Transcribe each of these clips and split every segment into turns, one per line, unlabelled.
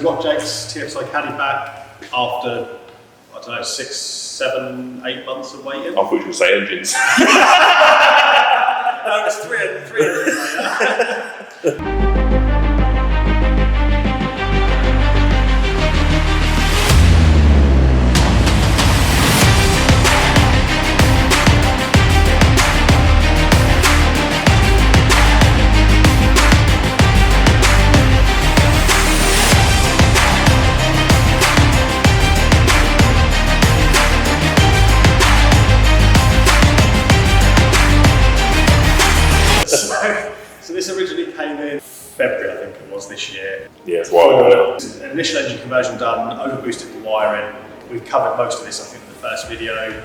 we got Jake's TFSI Caddy back after, I don't know, 6, 7, 8 months of waiting.
I thought you were going to say engines.
No, it's 3 later. So this originally came in February, I think it was, this year.
Yeah, it's wild.
An initial engine conversion done, overboosted the wiring. We covered most of this, I think, in the first video.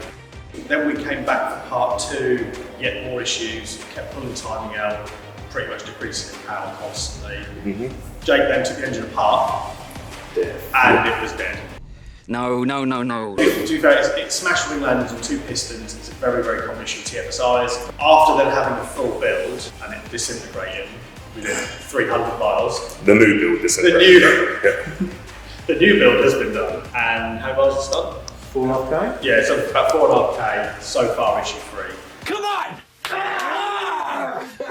Then we came back for part 2, yet more issues, kept pulling timing out, pretty much decreasing in power constantly. Jake then took the engine apart, and it was dead.
No.
To be fair, it's smashed wing landings and 2 pistons. It's a very, very common issue with TFSIs. After then having a full build and it disintegrating within 300 miles.
The new build disintegrated.
The new build has been done. And how much is it done?
4.5K?
Yeah, so about 4.5K so far issue 3.
Come on!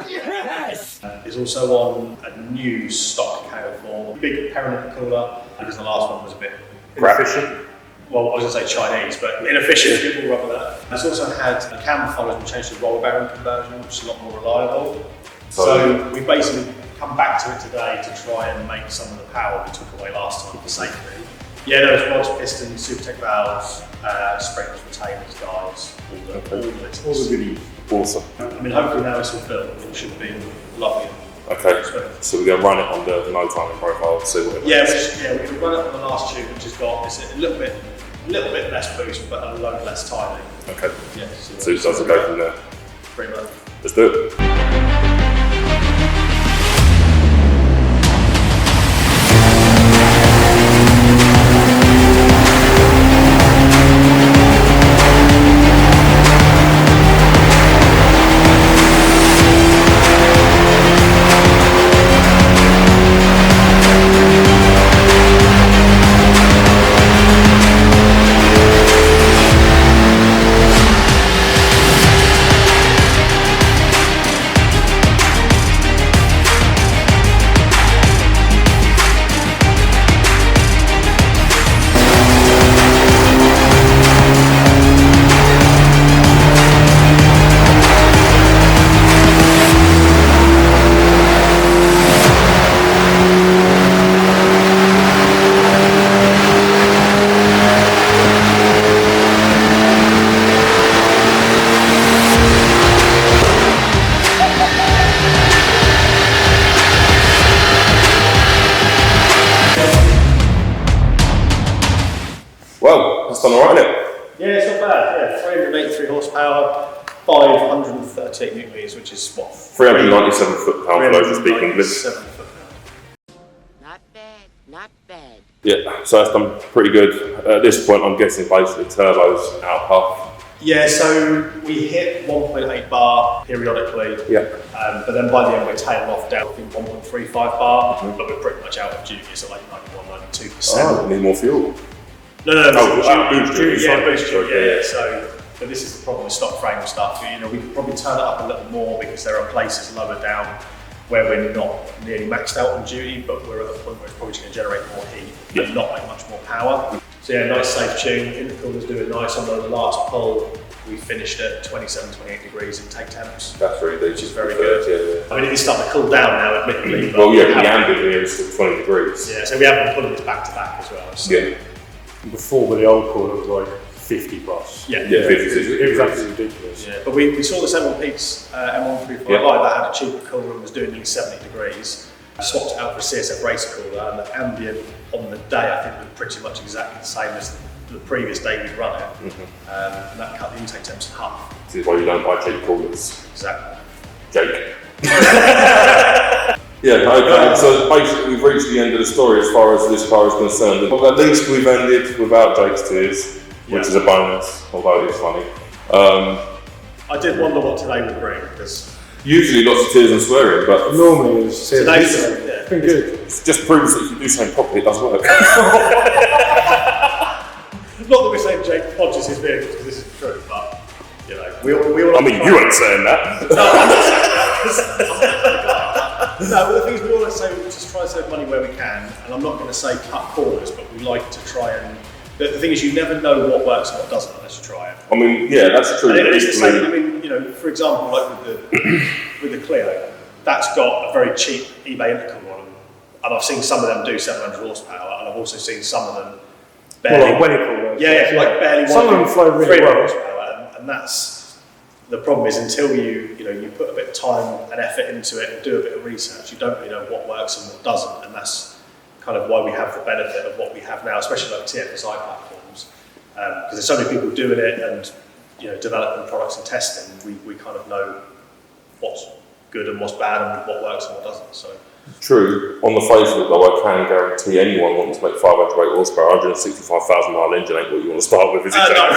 Yes!
It's also on a new stock KO4, big Peron intercooler, because the last one was a bit
Inefficient.
Well, I was going to say Chinese, but inefficient, we'll rub with that. It's also had a cam follows and changed to roller bearing conversion, which is a lot more reliable. So we basically come back to it today to try and make some of the power we took away last time for safety. Yeah, there was rods, pistons, Supertech valves, springs, retainers, guides, all the goodies.
Awesome.
I mean, hopefully now it's all built, it should be lovely.
Okay, so we're going to run it on the no timing profile to see what it
does. Yeah, we run it on the last tube, which has got a little bit less boost, but a load less timing.
Okay.
Yeah.
So it doesn't go from there.
Pretty much.
Let's do it. Well, that's done alright, isn't it?
Yeah, it's not bad. Yeah, 383 horsepower, 513 newton meters, which is what?
397 foot-pound for those that speak English.
Not bad.
Yeah, so that's done pretty good. At this point, I'm guessing basically turbos out puff.
Yeah, so we hit 1.8 bar periodically.
Yeah.
But then by the end, we're tailing off down to 1.35 bar, but we're pretty much out of duty, so like 91, 92%.
Oh, need more fuel.
No,
boost duty.
Yeah. So, but this is the problem with stock frame stuff. You know, we could probably turn it up a little more because there are places lower down where we're not nearly maxed out on duty, but we're at a point where it's probably going to generate more heat and not make much more power. So yeah, nice safe tune. Intercooler's doing nice. On the last pull, we finished at 27, 28 degrees intake temps.
That's really good.
Which is very good. Yeah. I mean, it is starting to cool down now, admittedly.
Well, yeah, the ambient here is still 20 degrees.
Yeah, so we have been pulling this back to back as well. So.
Yeah.
Before with the old cooler it was like 50 plus.
Yeah,
50.
It was absolutely ridiculous.
Yeah, but we saw the M1 Peaks M1355 that had a cheaper cooler and was doing nearly 70 degrees. We swapped it out for a CSF racer cooler, and the ambient on the day I think was pretty much exactly the same as the previous day we'd run it. And that cut the intake temps in half.
This is why you don't buy cheap coolers.
Exactly.
Jake. Yeah, okay, so basically we've reached the end of the story as far as this car is concerned. But at least we've ended without Jake's tears, which is a bonus, although it is funny.
I did wonder what today would bring, because
Usually lots of tears and swearing, but
Normally it's
Today's,
it's been good.
it just proves that if you do something properly, it does work.
Not that we're saying Jake podges his vehicles, because this is true, but you know, we all.
I mean, you ain't saying that.
No, I'm not saying that. No, but the thing is, we always say we just try to save money where we can, and I'm not going to say cut corners, but we like to try and. The thing is, you never know what works and what doesn't unless you try it.
I mean, yeah, that's true.
And it's the same. I mean, you know, for example, like with the Clio, that's got a very cheap eBay intercooler on them, and I've seen some of them do 700 horsepower, and I've also seen some of them barely.
Well, like Wenical,
Yeah, like barely.
Some of them flow really
300
well.
horsepower, and that's the problem. Is until you put a bit of time and effort into it and do a bit of research, you don't really know what works and what doesn't, and that's kind of why we have the benefit of what we have now, especially like TFSI platforms, because there's so many people doing it and developing products and testing. We kind of know what's good and what's bad and what works and what doesn't. So
true. On the face of it, though, I can guarantee anyone wanting to make 508 horsepower, 165,000 mile engine ain't what you want to start with, is it?
No.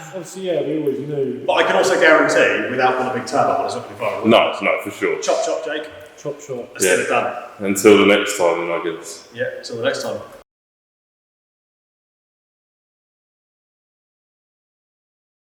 Obviously, yeah, we always knew.
But I can also guarantee, without one big turbo, it's not going to be far.
No, for sure.
Chop, chop, Jake.
Chop shop.
Let's get it done.
Until the next time, then, I guess.
Yeah, until the next time.